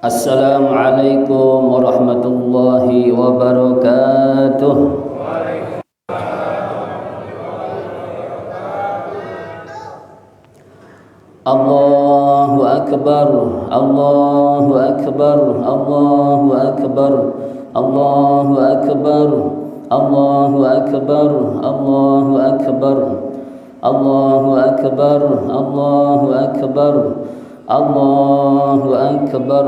Assalamualaikum warahmatullahi wabarakatuh. Allahu akbar, Allahu akbar, Allahu akbar, Allahu akbar, Allahu akbar, Allahu akbar, Allahu akbar, Allahu akbar, Allahu akbar.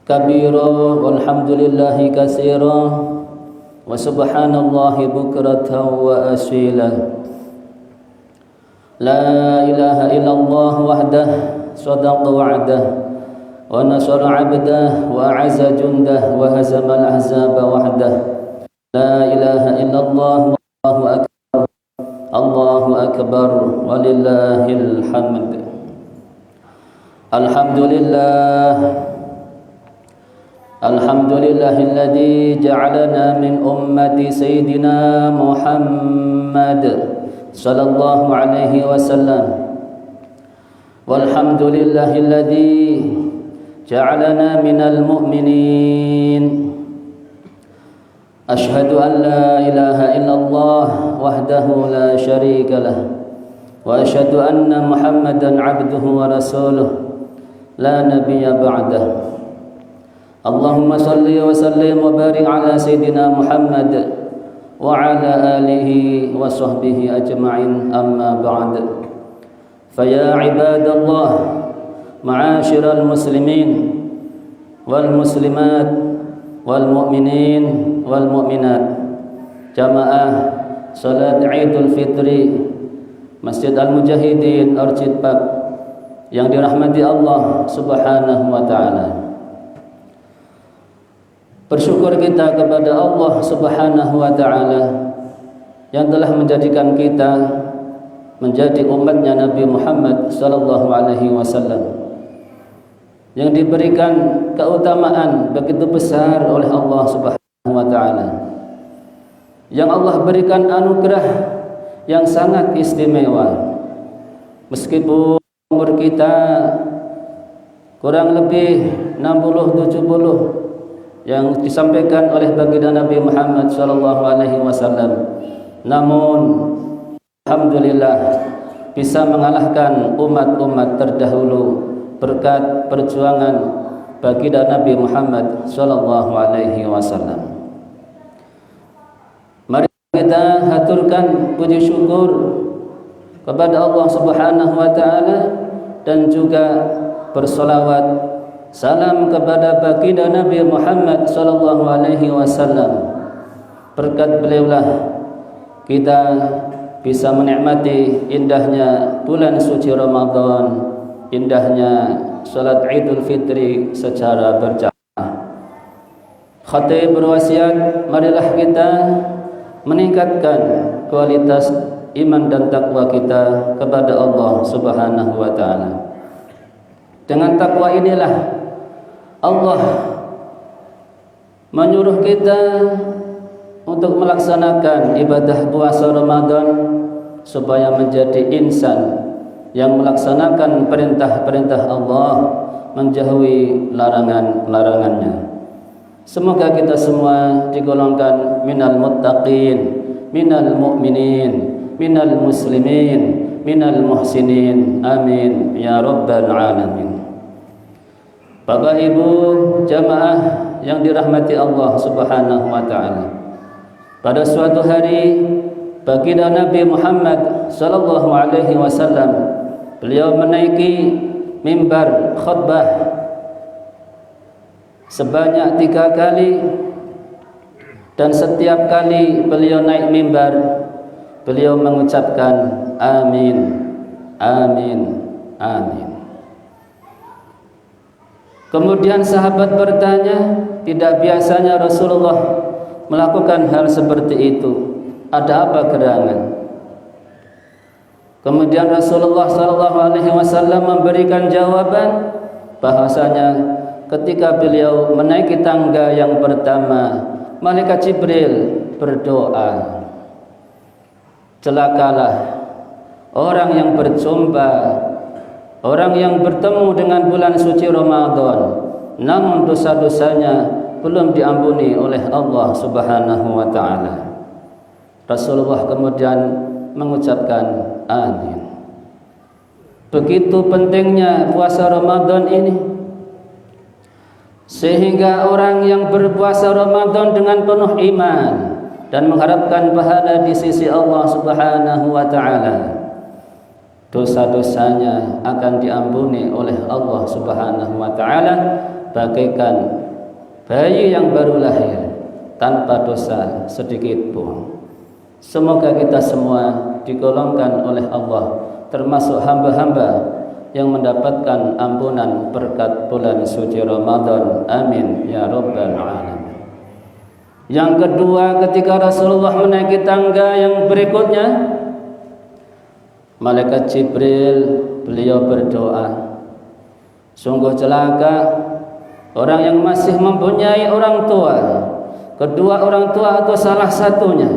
Kabira walhamdulillahi katsira wa subhanallahi bukratan wa asila. La ilaha illallah wahdah sadaqa wa'dah wa nasara 'abdah wa 'azza jundah wa hazama al-ahzaba wahdah. La ilaha illallah wallahu akbar, Allahu akbar walillahil hamd. Alhamdulillah, alhamdulillahilladzi ja'alana min ummati sayyidina Muhammad sallallahu alaihi wasallam. Walhamdulillahilladzi ja'alana minal mu'minin. Ashhadu an la ilaha illallah wahdahu la syarika lah wa ashhadu anna Muhammadan 'abduhu wa rasuluh la nabiyya ba'dah. Allahumma salli wa sallim wa barik ala sayyidina Muhammad wa ala alihi wa sahbihi ajma'in, amma ba'd. Faya ibadallah, ma'asyiral muslimin wal muslimat wal mu'minin wal mu'minat, jamaah salat Idul Fitri Masjid Al-Mujahidin Orchid Park yang dirahmati Allah Subhanahu wa taala. Bersyukur kita kepada Allah Subhanahu wa taala yang telah menjadikan kita menjadi umatnya Nabi Muhammad sallallahu alaihi wasallam, yang diberikan keutamaan begitu besar oleh Allah Subhanahu wa taala, yang Allah berikan anugerah yang sangat istimewa. Meskipun umur kita kurang lebih 60-70 yang disampaikan oleh baginda Nabi Muhammad sallallahu alaihi wasallam, namun alhamdulillah bisa mengalahkan umat-umat terdahulu berkat perjuangan baginda Nabi Muhammad sallallahu alaihi wasallam. Mari kita haturkan puji syukur kepada Allah Subhanahu wa taala dan juga bersolawat salam kepada baginda Nabi Muhammad sallallahu alaihi wasallam. Berkat beliaulah kita bisa menikmati indahnya bulan suci Ramadan, indahnya salat Idul Fitri secara berjamaah. Khatib berwasiat, marilah kita meningkatkan kualitas iman dan takwa kita kepada Allah Subhanahu wa taala. Dengan takwa inilah Allah menyuruh kita untuk melaksanakan ibadah puasa Ramadan supaya menjadi insan yang melaksanakan perintah-perintah Allah, menjauhi larangan-larangannya. Semoga kita semua digolongkan minal muttaqin, minal mu'minin, minal muslimin, minal muhsinin, amin ya rabbal alamin. Bapak Ibu jamaah yang dirahmati Allah Subhanahu wa taala, pada suatu hari baginda Nabi Muhammad sallallahu alaihi wasallam, beliau menaiki mimbar khutbah sebanyak 3 kali, dan setiap kali beliau naik mimbar beliau mengucapkan amin, amin, amin. Kemudian sahabat bertanya, tidak biasanya Rasulullah melakukan hal seperti itu? Ada apa gerangan? Kemudian Rasulullah SAW memberikan jawaban bahwasanya ketika beliau menaiki tangga yang pertama, malaikat Jibril berdoa, celakalah orang yang berjumpa, orang yang bertemu dengan bulan suci Ramadan, namun dosa-dosanya belum diampuni oleh Allah Subhanahu wa taala. Rasulullah kemudian mengucapkan amin. Begitu pentingnya puasa Ramadan ini, sehingga orang yang berpuasa Ramadan dengan penuh iman dan mengharapkan pahala di sisi Allah Subhanahu wa taala, dosa-dosanya akan diampuni oleh Allah Subhanahu wa taala bagaikan bayi yang baru lahir tanpa dosa sedikit pun. Semoga kita semua digolongkan oleh Allah termasuk hamba-hamba yang mendapatkan ampunan berkat bulan suci Ramadan. Amin ya rabbal alamin. Yang kedua, ketika Rasulullah menaiki tangga yang berikutnya, malaikat Jibril beliau berdoa, sungguh celaka orang yang masih mempunyai orang tua, kedua orang tua atau salah satunya,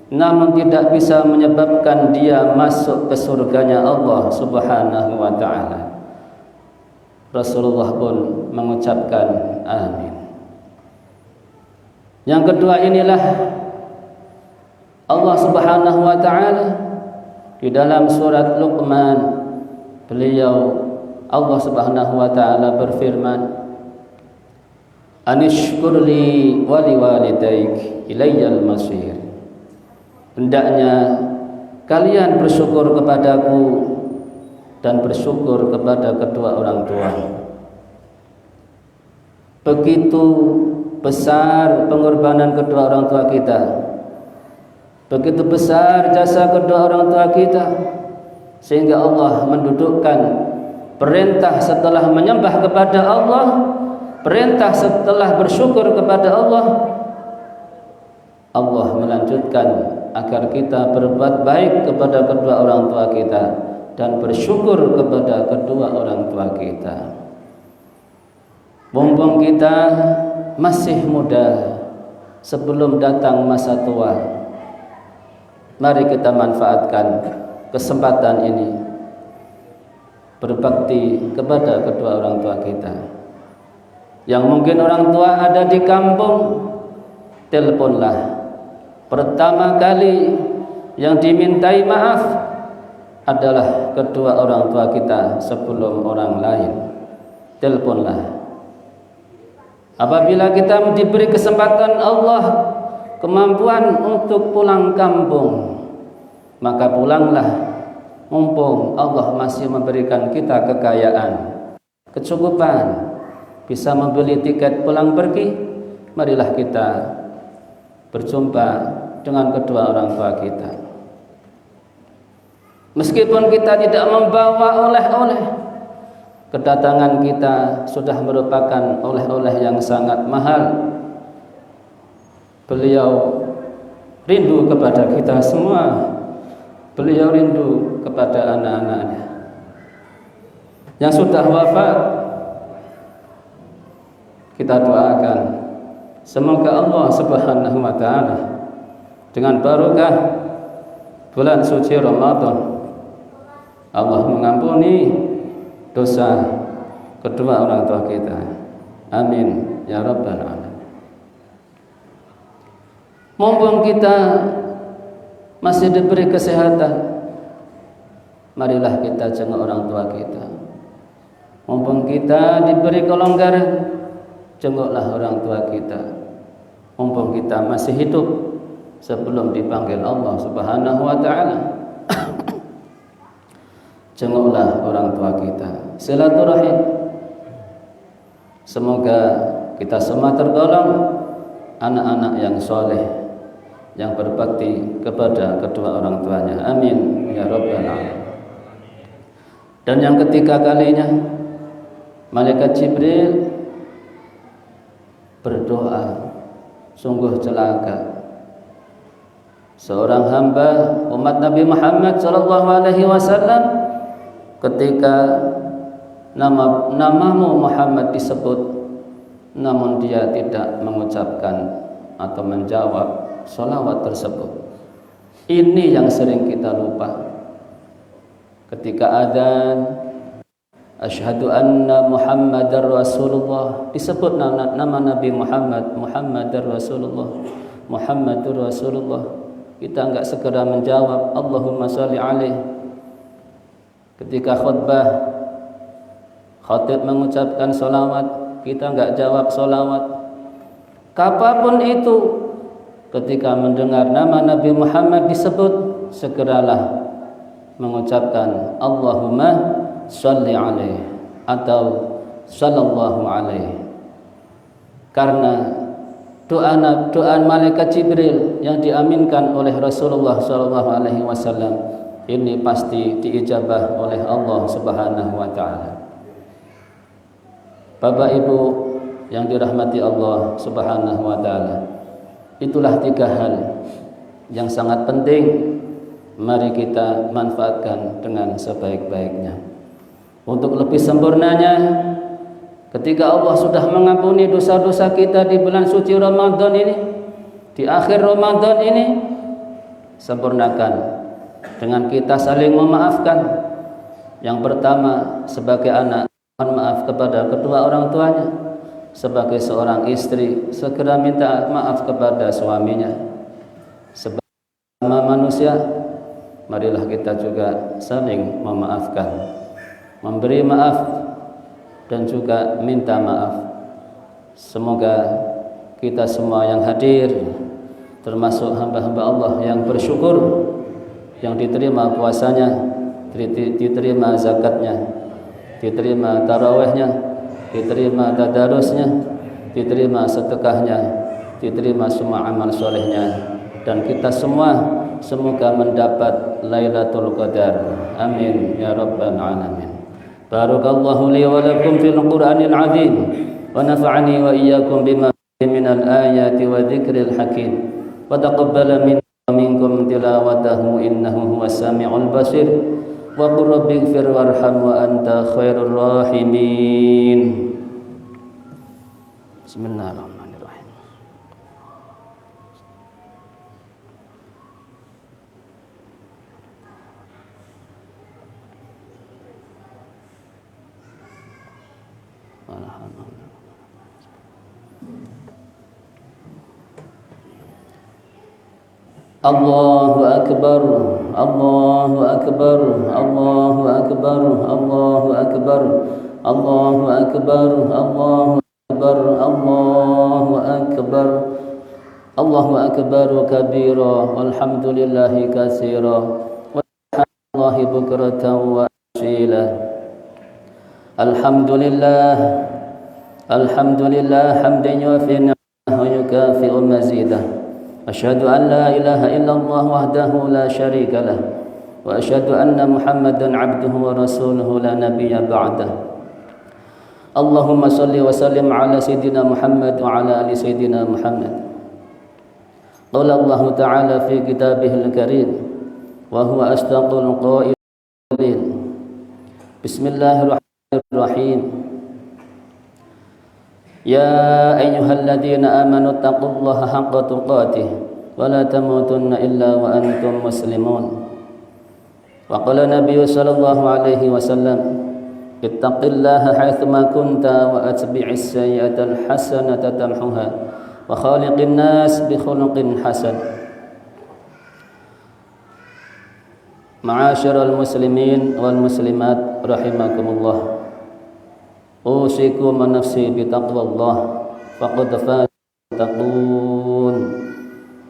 namun tidak bisa menyebabkan dia masuk ke surganya Allah Subhanahu wa taala. Rasulullah pun mengucapkan amin. Yang kedua, inilah Allah Subhanahu wa taala di dalam surat Luqman, Allah Subhanahu wa taala berfirman, anishkurli wa liwalidayk ilayyal masir. Hendaknya kalian bersyukur kepadaku dan bersyukur kepada kedua orang tua. Begitu besar pengorbanan kedua orang tua kita, begitu besar jasa kedua orang tua kita, sehingga Allah mendudukkan perintah setelah menyembah kepada Allah, perintah setelah bersyukur kepada Allah. Allah melanjutkan agar kita berbuat baik kepada kedua orang tua kita dan bersyukur kepada kedua orang tua kita. Mumpung kita masih muda sebelum datang masa tua, mari kita manfaatkan kesempatan ini berbakti kepada kedua orang tua kita. Yang mungkin orang tua ada di kampung, teleponlah. Pertama kali yang dimintai maaf adalah kedua orang tua kita sebelum orang lain. Teleponlah. Apabila kita diberi kesempatan Allah kemampuan untuk pulang kampung, maka pulanglah, mumpung Allah masih memberikan kita kekayaan, kecukupan, bisa membeli tiket pulang pergi. Marilah kita berjumpa dengan kedua orang tua kita. Meskipun kita tidak membawa oleh-oleh, kedatangan kita sudah merupakan oleh-oleh yang sangat mahal. Beliau rindu kepada kita semua. Beliau rindu kepada anak-anaknya yang sudah wafat. Kita doakan semoga Allah Subhanahu wa taala dengan barokah bulan suci Ramadan, Allah mengampuni dosa kedua orang tua kita. Amin ya rabbal alamin. Mumpung kita masih diberi kesehatan, marilah kita jenguk orang tua kita. Mumpung kita diberi kelonggaran, jenguklah orang tua kita. Mumpung kita masih hidup sebelum dipanggil Allah Subhanahu wa taala, jenguklah orang tua kita. Silaturahim. Semoga kita semua tergolong anak-anak yang soleh, yang berbakti kepada kedua orang tuanya. Amin ya rabbal alamin. Dan yang ketiga kalinya, malaikat Jibril berdoa sungguh celaka seorang hamba umat Nabi Muhammad sallallahu alaihi wasallam ketika namamu Muhammad disebut namun dia tidak mengucapkan atau menjawab salawat tersebut. Ini yang sering kita lupa. Ketika adzan asyhadu anna Muhammadar Rasulullah disebut nama Nabi Muhammad, Muhammadar Rasulullah, Muhammadur Rasulullah, kita enggak segera menjawab Allahumma shalli alaihi. Ketika khutbah khatib mengucapkan salawat, kita enggak jawab salawat. Kapapun itu, ketika mendengar nama Nabi Muhammad disebut, segeralah mengucapkan Allahumma shalli alaihi atau sallallahu alaihi. Karena doa malaikat Jibril yang diaminkan oleh Rasulullah sallallahu alaihi wasallam ini pasti diijabah oleh Allah Subhanahu wa taala. Bapak Ibu yang dirahmati Allah Subhanahu wa taala, itulah 3 hal yang sangat penting. Mari kita manfaatkan dengan sebaik-baiknya. Untuk lebih sempurnanya, ketika Allah sudah mengampuni dosa-dosa kita di bulan suci Ramadan ini, di akhir Ramadan ini, sempurnakan dengan kita saling memaafkan. Yang pertama, sebagai anak, mohon maaf kepada kedua orang tuanya. Sebagai seorang istri, segera minta maaf kepada suaminya. Sebagai manusia, marilah kita juga saling memaafkan, memberi maaf dan juga minta maaf. Semoga kita semua yang hadir, termasuk hamba-hamba Allah yang bersyukur, yang diterima puasanya, diterima zakatnya, diterima tarawihnya, diterima tadarusnya, diterima sedekahnya, diterima semua amal solehnya, dan kita semua semoga mendapat Lailatul Qadar. Amin ya rabbal alamin. Barakallahu li wa lakum fil Qur'anil azim wa nafa'ani wa iyyakum bima fihi minal ayati wa dzikril hakim wa taqabbala minkum tilawatahu innahu huwas samiul basir. Wa qur rabbighfir warham wa anta khairur rahimin. Bismillahirrahmanirrahim. Allahu akbar, Allahu akbar, Allahu akbar, Allahu akbar, Allahu akbar, Allahu akbar, Allahu akbar, Allahu akbar kabira, walhamdulillahi katsira, walhamdulillahi bukratan wa asila. Alhamdulillah, alhamdulillah hamdan yuwafi ni'amahu wa yukafi'u mazidah. Asyhadu an la ilaha illallah wahdahu la syarika lah wa asyhadu anna Muhammadan abduhu wa rasuluhu la nabiyya ba'dah. Allahumma salli wa sallim ala sayyidina Muhammad wa ala ali sayyidina Muhammad. Qala Allah ta'ala fi kitabihil karim wa huwa asdaqul qailin. Bismillahirrahmanirrahim. Ya ayyuhalladzina amanu taqullaha haqqa tuqatih wa la tamutunna illa wa antum muslimun. Wa qala Nabi sallallahu alaihi wasallam, ittaqillaha haitsuma kunta wa atbi'is sayyi'atal hasanata tamhuha wa khaliqin nas bi khuluqin hasan. Ma'asyiral muslimin wal muslimat rahimakumullah. Usikum nafsi bitaqwallah faqad fattaqun.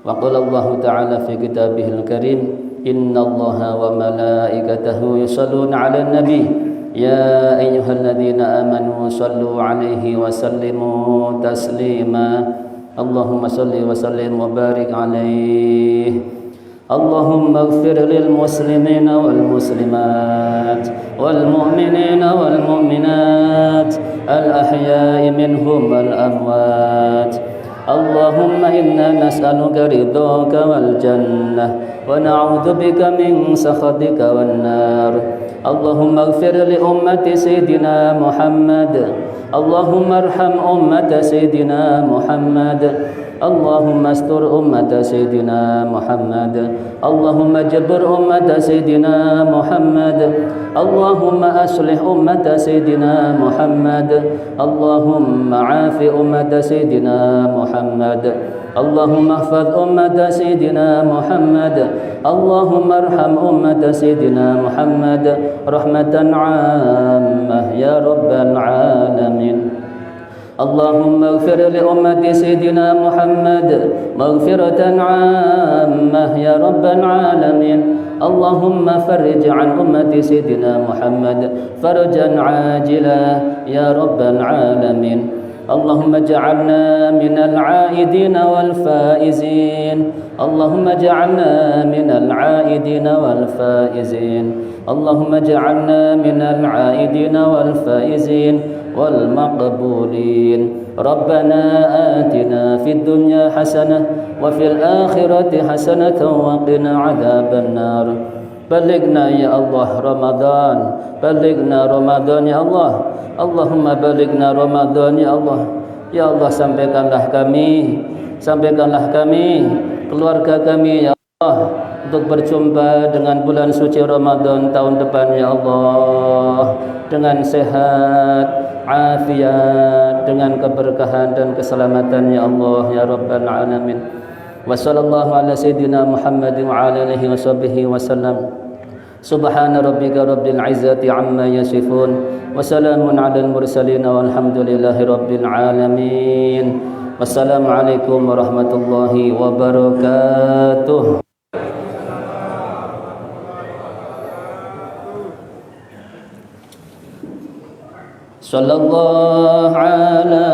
Wa qala Allah ta'ala fi kitabihil karim, innallaha wa malaikatahu yusholluna 'alan nabi ya ayyuhalladzina amanu shallu 'alaihi wa sallimu taslima. Allahumma shalli wa sallim wa barik 'alaihi. Allahumma ighfir lil muslimina wal muslimat wal mu'minina wal mu'minat al ahya'i minhum wal amwat اللهم إنا نسألك رضاك والجنة ونعوذ بك من سخطك والنار. اللهم اغفر لأمة سيدنا محمد. اللهم ارحم أمة سيدنا محمد. اللهم استر أمة سيدنا محمد. اللهم جبر أمة سيدنا محمد. اللهم أصلح أمة سيدنا محمد. اللهم عاف أمة سيدنا محمد. اللهم احفظ أمة سيدنا محمد. اللهم ارحم أمة سيدنا محمد رحمة عامة يا رب العالمين. اللهم اغفر لأمة سيدنا محمد مغفرة عامة يا رب العالمين. اللهم فرج عن أمة سيدنا محمد فرجا عاجلا يا رب العالمين. اللهم اجعلنا من العائدين والفائزين. اللهم اجعلنا من العائدين والفائزين. اللهم اجعلنا من العائدين والفائزين والمقبولين. ربنا آتنا في الدنيا حسنة وفي الآخرة حسنة وقنا عذاب النار. بلغنا يا الله رمضان. بلغنا رمضان يا الله. Allahumma balighna Ramadan ya Allah. Ya Allah, sampaikanlah kami, keluarga kami ya Allah, untuk berjumpa dengan bulan suci Ramadan tahun depan ya Allah, dengan sehat, afiat, dengan keberkahan dan keselamatan ya Allah ya Rabbal Alamin. Wa sallallahu ala sayyidina Muhammadin wa ala alihi wa sahbihi wa sallam. Subhana rabbika rabbil izzati amma yasifun wa salamun alal mursalin walhamdulillahi rabbil alamin. Wassalamu alaikum warahmatullahi wabarakatuh. Sallallahu ala